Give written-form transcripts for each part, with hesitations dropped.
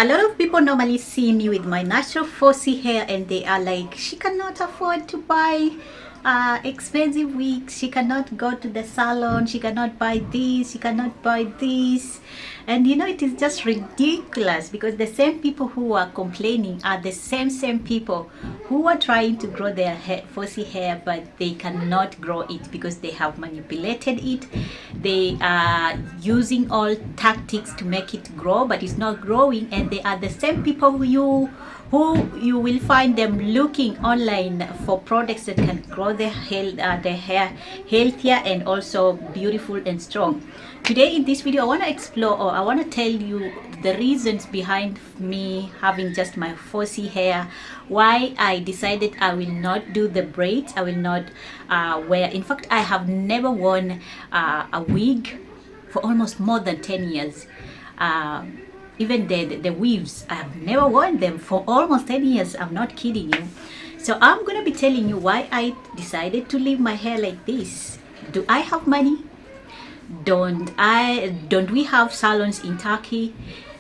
A lot of people normally see me with my natural fussy hair and they are like, she cannot afford to buy expensive wigs, she cannot go to the salon, she cannot buy this, she cannot buy this. And you know, it is just ridiculous because the same people who are complaining are the same people who are trying to grow their hair, fussy hair, but they cannot grow it because they have manipulated it. They are using all tactics to make it grow, but it's not growing. And they are the same people who you will find them looking online for products that can grow their hair healthier and also beautiful and strong. Today in this video I want to explore, or I want to tell you the reasons behind me having just my fussy hair, why I decided I will not do the braids, I will not wear, in fact I have never worn a wig for almost more than 10 years. Even the weaves, I have never worn them for almost 10 years. I'm not kidding you. So I'm gonna be telling you why I decided to leave my hair like this. Do I have money? Don't we have salons in Turkey?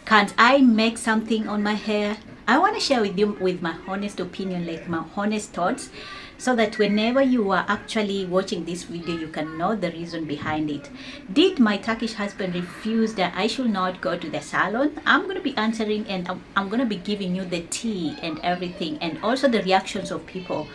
Can't I make something on my hair? I want to share with you with my honest opinion, like my honest thoughts, so that whenever you are actually watching this video, you can know the reason behind it. Did my Turkish husband refuse that I should not go to the salon? I'm going to be answering, and I'm going to be giving you the tea and everything, and also the reactions of people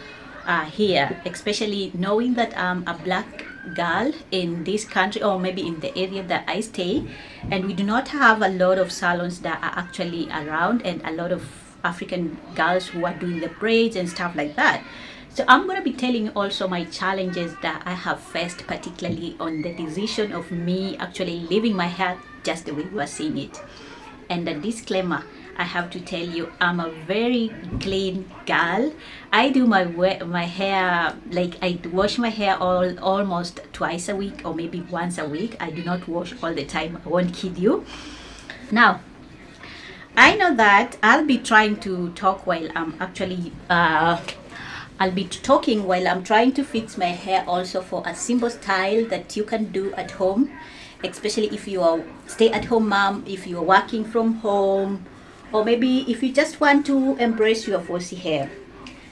here, especially knowing that I'm a black girl in this country, or maybe in the area that I stay, and we do not have a lot of salons that are actually around, and a lot of African girls who are doing the braids and stuff like that. So I'm going to be telling you also my challenges that I have faced, particularly on the decision of me actually leaving my hair just the way you are seeing it. And a disclaimer, I have to tell you, I'm a very clean girl. I do my hair, like I wash my hair almost twice a week or maybe once a week. I do not wash all the time, I won't kid you. Now, I know that I'll be trying to talk while I'm actually I'll be talking while I'm trying to fix my hair, also for a simple style that you can do at home, especially if you are stay-at-home mom, if you are working from home, or maybe if you just want to embrace your fussy hair.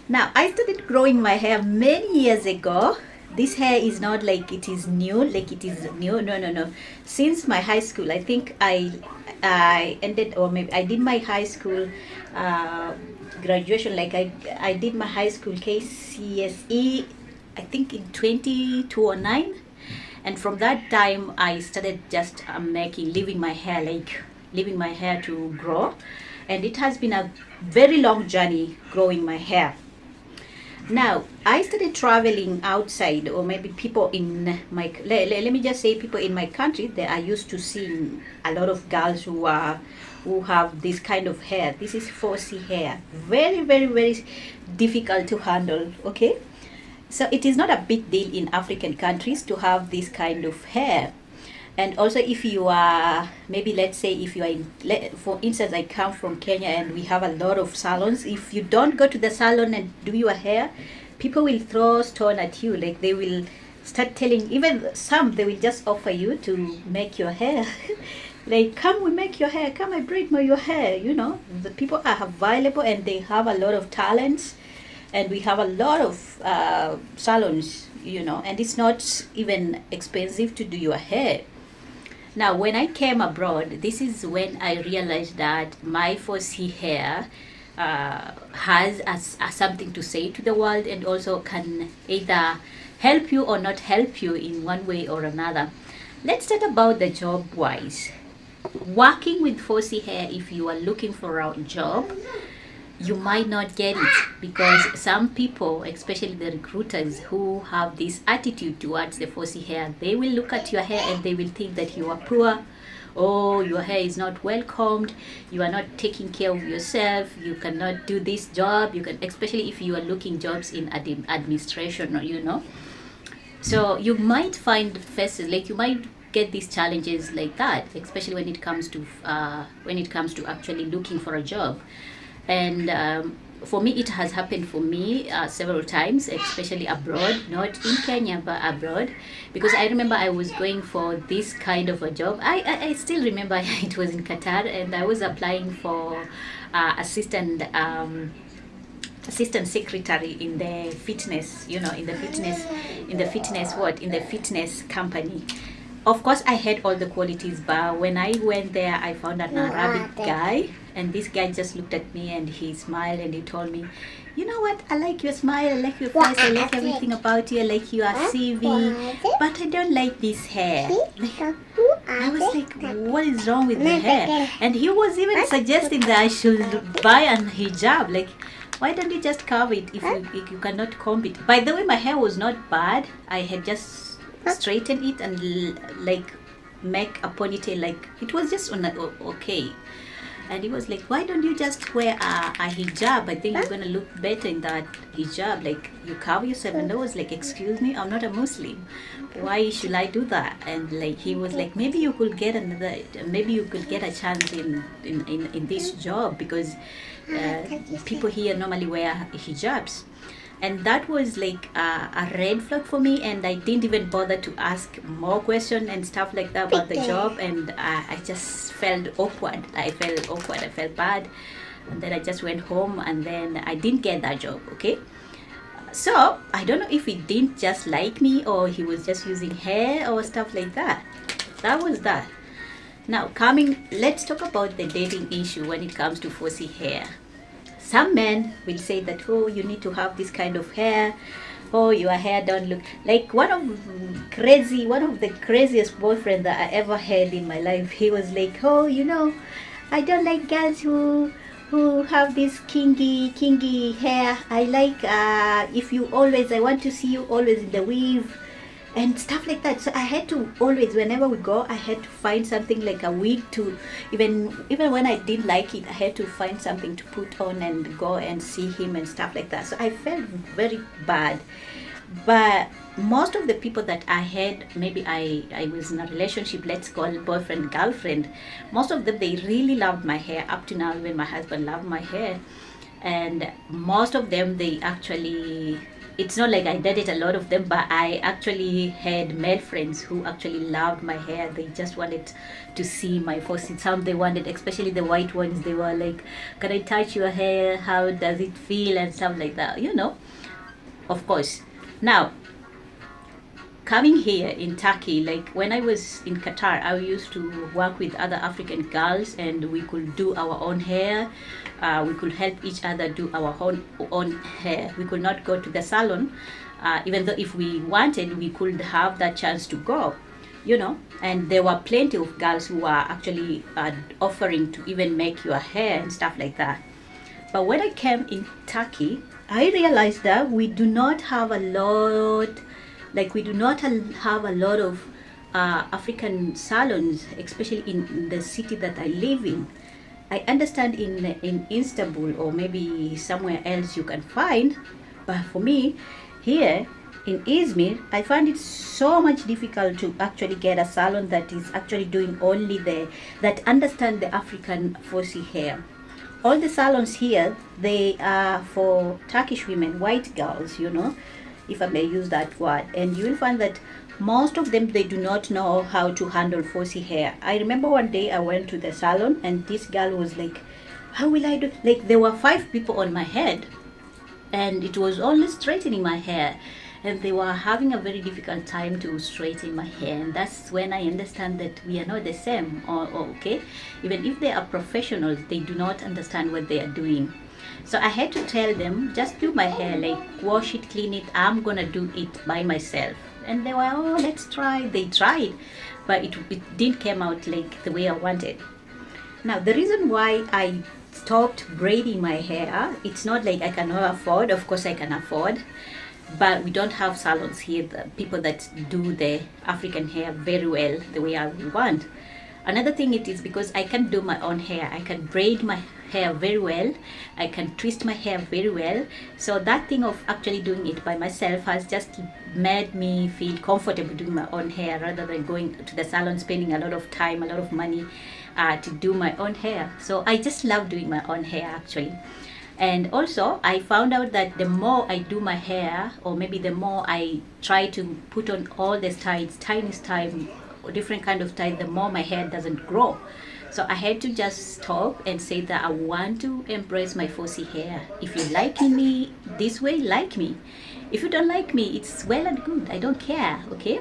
Now, I started growing my hair many years ago. This hair is not like it is new, like it is new. No. Since my high school, I think I ended, or maybe I did my high school graduation, like I did my high school KCSE, I think in 2009, and from that time I started just leaving my hair to grow, and it has been a very long journey growing my hair. Now, I started traveling outside, or maybe people in my, let me just say people in my country, they are used to seeing a lot of girls who have this kind of hair. This is fussy hair. Very difficult to handle, okay? So it is not a big deal in African countries to have this kind of hair. And also, if you are, maybe let's say if you are for instance, I come from Kenya and we have a lot of salons. If you don't go to the salon and do your hair, people will throw stone at you. Like they will start telling, even some, they will just offer you to make your hair. Like, come, we make your hair, come, I braid your hair. You know, the people are available and they have a lot of talents, and we have a lot of salons, you know, and it's not even expensive to do your hair. Now, when I came abroad, this is when I realized that my fussy hair has something to say to the world, and also can either help you or not help you in one way or another. Let's talk about the job wise. Working with fussy hair, if you are looking for a job, you might not get it, because some people, especially the recruiters who have this attitude towards the fussy hair, they will look at your hair and they will think that you are poor, oh, your hair is not well combed, you are not taking care of yourself, you cannot do this job, you can, especially if you are looking jobs in administration, or you know. So you might find faces, like you might get these challenges like that, especially when it comes to actually looking for a job. And for me, it has happened for me several times, especially abroad, not in Kenya, but abroad. Because I remember I was going for this kind of a job. I still remember it was in Qatar, and I was applying for assistant secretary in the fitness, in the fitness company. Of course, I had all the qualities, but when I went there, I found an Arabic guy, and this guy just looked at me and he smiled and he told me, you know what, I like your smile, I like your face, I like everything about you, I like your CV, but I don't like this hair. I was like, what is wrong with the hair? And he was even suggesting that I should buy an hijab. Like, why don't you just carve it if you cannot comb it? By the way, my hair was not bad. I had just straighten it and like make a ponytail, like it was just okay. And he was like, why don't you just wear a hijab? I think you're gonna look better in that hijab, like you cover yourself. And I was like, excuse me, I'm not a Muslim, why should I do that? And like he was like, maybe you could get a chance in this job, because people here normally wear hijabs. And that was like a red flag for me, and I didn't even bother to ask more questions and stuff like that about the job. And I just felt awkward. I felt bad, and then I just went home, and then I didn't get that job. Okay, so I don't know if he didn't just like me or he was just using hair or stuff like that. That was that. Now let's talk about the dating issue when it comes to fussy hair. Some men will say that, oh, you need to have this kind of hair, oh, your hair don't look like one of the craziest boyfriends that I ever had in my life. He was like, oh, I don't like girls who have this kingy hair. I like I want to see you always in the weave and stuff like that. So I had to always, whenever we go, I had to find something like a wig to, even when I didn't like it, I had to find something to put on and go and see him and stuff like that. So I felt very bad. But most of the people that I had, maybe I was in a relationship, let's call it boyfriend, girlfriend, most of them, they really loved my hair. Up to now, even my husband loved my hair. And most of them, they actually, it's not like I dated a lot of them, but I actually had male friends who actually loved my hair. They just wanted to see my faucet. Some they wanted, especially the white ones, they were like, can I touch your hair? How does it feel? And stuff like that, of course. Now, coming here in Turkey, like when I was in Qatar, I used to work with other African girls, and we could do our own hair. We could help each other do our own hair. We could not go to the salon, even though if we wanted, we could have that chance to go, And there were plenty of girls who were actually offering to even make your hair and stuff like that. But when I came in Turkey, I realized that we do not have a lot of African salons, especially in the city that I live in. I understand in Istanbul or maybe somewhere else you can find, but for me, here in Izmir, I find it so much difficult to actually get a salon that is actually doing only that understand the African fussy hair. All the salons here, they are for Turkish women, white girls, if I may use that word. And you will find that most of them, they do not know how to handle fussy hair. I remember one day I went to the salon and this girl was like, how will I do? Like there were 5 people on my head and it was only straightening my hair. And they were having a very difficult time to straighten my hair. And that's when I understand that we are not the same. Okay? Even if they are professionals, they do not understand what they are doing. So I had to tell them, just do my hair, like wash it, clean it. I'm going to do it by myself. And they were, oh, let's try. They tried, but it didn't come out like the way I wanted. Now, the reason why I stopped braiding my hair, it's not like I cannot afford. Of course, I can afford. But we don't have salons here, the people that do the African hair very well, the way I want. Another thing it is because I can do my own hair. I can braid my hair very well. I can twist my hair very well. So that thing of actually doing it by myself has just made me feel comfortable doing my own hair rather than going to the salon, spending a lot of time, a lot of money to do my own hair. So I just love doing my own hair actually. And also I found out that the more I do my hair, or maybe the more I try to put on all the styles, tiny style, different kind of style, the more my hair doesn't grow. So I had to just stop and say that I want to embrace my 4C hair. If you like me this way, like me. If you don't like me, it's well and good. I don't care, okay?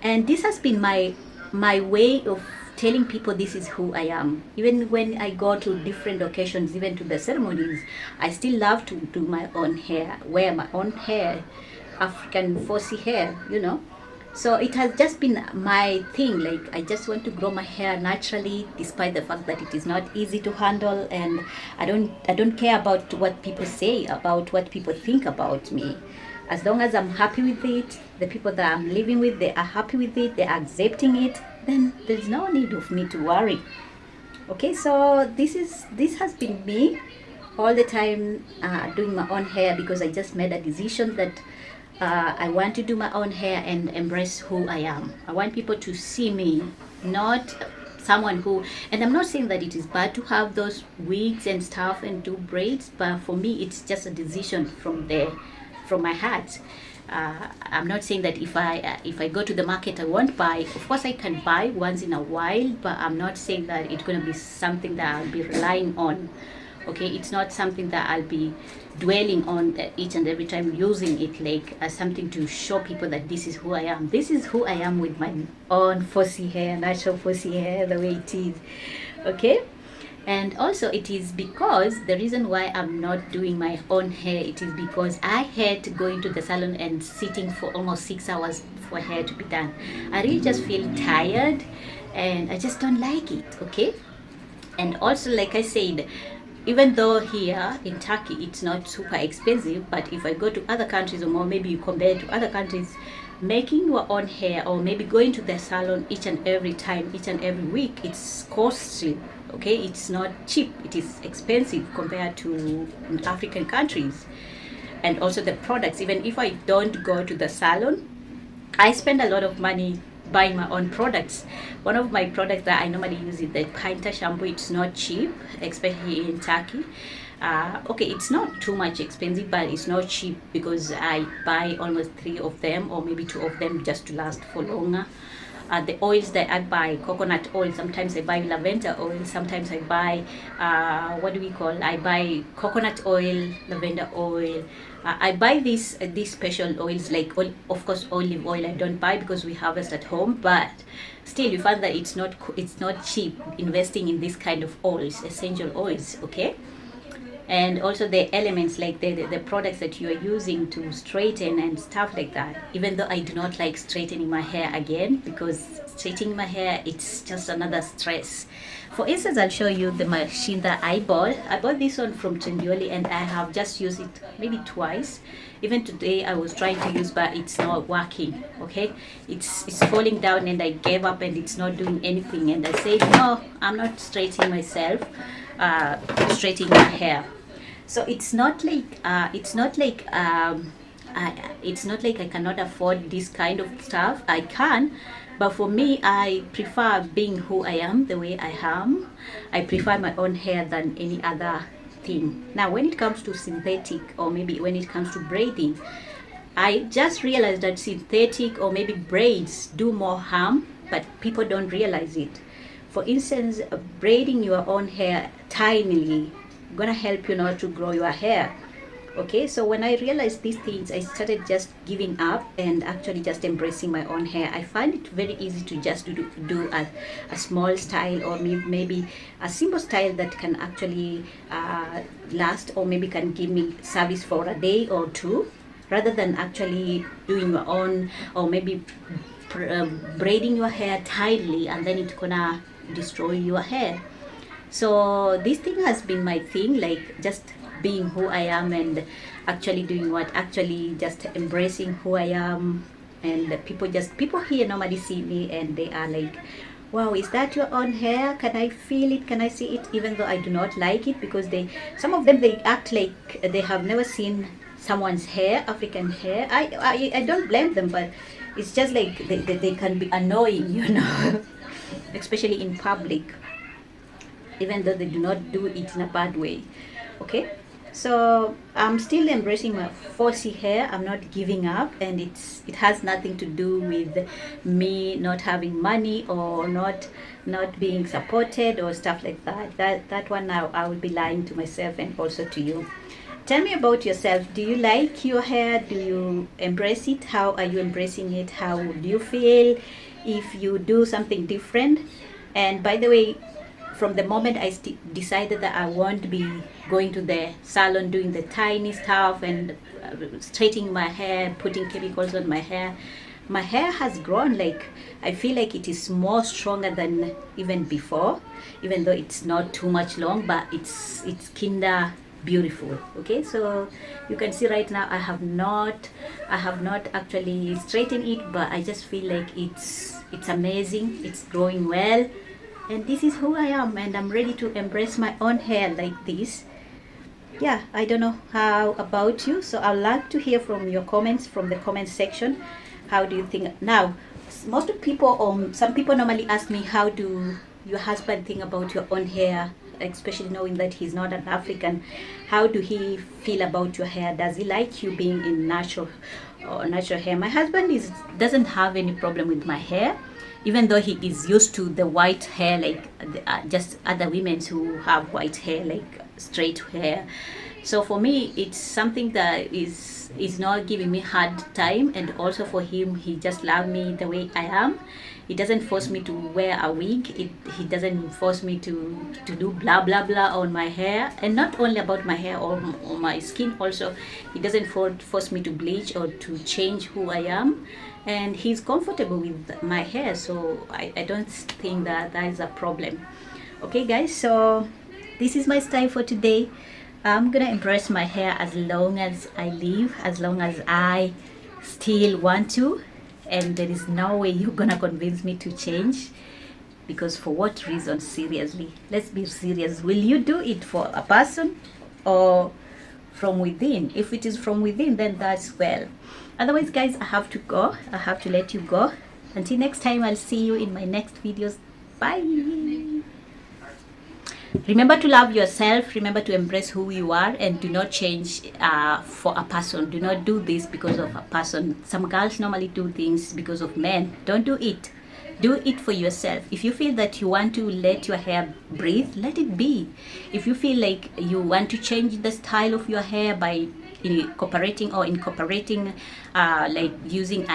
And this has been my way of telling people this is who I am. Even when I go to different occasions, even to the ceremonies, I still love to do my own hair, wear my own hair, African 4C hair, you know. So it has just been my thing. Like, I just want to grow my hair naturally, despite the fact that it is not easy to handle, and I don't care about what people say, about what people think about me. As long as I'm happy with it, the people that I'm living with, they are happy with it, they are accepting it, then there's no need of me to worry. Okay, so this has been me all the time, doing my own hair, because I just made a decision that I want to do my own hair and embrace who I am. I want people to see me, not someone who, and I'm not saying that it is bad to have those wigs and stuff and do braids, but for me it's just a decision from my heart. I'm not saying that if I go to the market I won't buy. Of course I can buy once in a while, but I'm not saying that it's going to be something that I'll be relying on. Okay, it's not something that I'll be dwelling on each and every time, using it like as something to show people that this is who I am. This is who I am with my own 4C hair, natural 4C hair, the way it is. Okay. And also it is because the reason why I'm not doing my own hair, it is because I hate going to the salon and sitting for almost 6 hours for hair to be done. I really just feel tired and I just don't like it. Okay. And also, like I said, even though here in Turkey it's not super expensive, but if I go to other countries, or more maybe you compare to other countries, making your own hair, or maybe going to the salon each and every time, each and every week, it's costly. Okay, it's not cheap, it is expensive compared to African countries. And also the products, even if I don't go to the salon, I spend a lot of money buying my own products. One of my products that I normally use is the Pinta shampoo. It's not cheap, especially in Turkey. Okay, it's not too much expensive, but it's not cheap because I buy almost 3 of them, or maybe 2 of them, just to last for longer. The oils that I buy, coconut oil, sometimes I buy lavender oil, sometimes I buy, I buy coconut oil, lavender oil. I buy these special oils, like of course olive oil I don't buy because we harvest at home, but still you find that it's not cheap investing in this kind of oils, essential oils. Okay. And also the elements, like the products that you are using to straighten and stuff like that. Even though I do not like straightening my hair again, because straightening my hair, it's just another stress. For instance, I'll show you the machine that I bought. I bought this one from Trendyoli and I have just used it maybe twice. Even today I was trying to use, but it's not working. Okay, it's falling down and I gave up and it's not doing anything. And I said, no, I'm not straightening myself, straightening my hair. So it's not like it's not like I cannot afford this kind of stuff. I can, but for me, I prefer being who I am, the way I am. I prefer my own hair than any other thing. Now, when it comes to synthetic, or maybe when it comes to braiding, I just realized that synthetic or maybe braids do more harm, but people don't realize it. For instance, braiding your own hair tinily gonna help you not to grow your hair. Okay, so when I realized these things, I started just giving up and actually just embracing my own hair. I find it very easy to just do a small style, or maybe a simple style that can actually last, or maybe can give me service for a day or two, rather than actually doing your own, or maybe braiding your hair tightly and then it's gonna destroy your hair. So this thing has been my thing, like just being who I am and actually doing what, actually just embracing who I am. And people here normally see me and they are like, wow, is that your own hair? Can I feel it? Can I see it? Even though I do not like it, because some of them, they act like they have never seen someone's hair, African hair. I don't blame them, but it's just like they can be annoying, especially in public, even though they do not do it in a bad way. Okay, So I'm still embracing my 4C hair. I'm not giving up, and it has nothing to do with me not having money or not being supported or stuff like that. That one now I will be lying to myself and also to you. Tell me about yourself. Do you like your hair? Do you embrace it? How are you embracing it? How would you feel if you do something different? And by the way, from the moment I decided that I won't be going to the salon doing the tiny stuff and straightening my hair, putting chemicals on my hair has grown. Like, I feel like it is more stronger than even before, even though it's not too much long, but it's kinda beautiful. Okay, so you can see right now I have not actually straightened it, but I just feel like it's amazing. It's growing well, and this is who I am, and I'm ready to embrace my own hair like this. Yeah, I don't know how about you, so I'd like to hear from your comments from the comment section. How do you think now? Most of people, some people normally ask me, how do your husband think about your own hair, especially knowing that he's not an African? How do he feel about your hair? Does he like you being in natural hair? My husband doesn't have any problem with my hair, even though he is used to the white hair, like just other women who have white hair, like straight hair. So for me, it's something that is not giving me hard time, and also for him, he just love me the way I am. He doesn't force me to wear a wig. He doesn't force me to do blah blah blah on my hair, and not only about my hair or my skin. Also, he doesn't force me to bleach or to change who I am, and he's comfortable with my hair. So I don't think that is a problem. Okay, guys. So this is my style for today. I'm gonna embrace my hair as long as I live, as long as I still want to, and there is no way you're gonna convince me to change. Because for what reason? Seriously, let's be serious. Will you do it for a person or from within? If it is from within, then that's well. Otherwise, guys, I have to go. I have to let you go. Until next time, I'll see you in my next videos. Bye. Remember to love yourself. Remember to embrace who you are, and do not change for a person. Do not do this because of a person. Some girls normally do things because of men. Don't do it. Do it for yourself. If you feel that you want to let your hair breathe, let it be. If you feel like you want to change the style of your hair by incorporating like using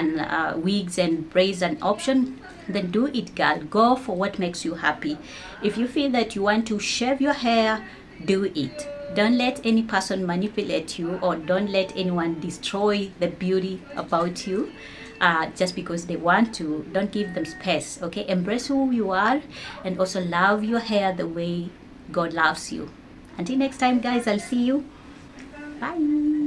wigs and braids an option, then do it, girl. Go for what makes you happy. If you feel that you want to shave your hair, do it. Don't let any person manipulate you, or don't let anyone destroy the beauty about you just because they want to. Don't give them space. Okay, embrace who you are, and also love your hair the way God loves you. Until next time, guys, I'll see you. Bye.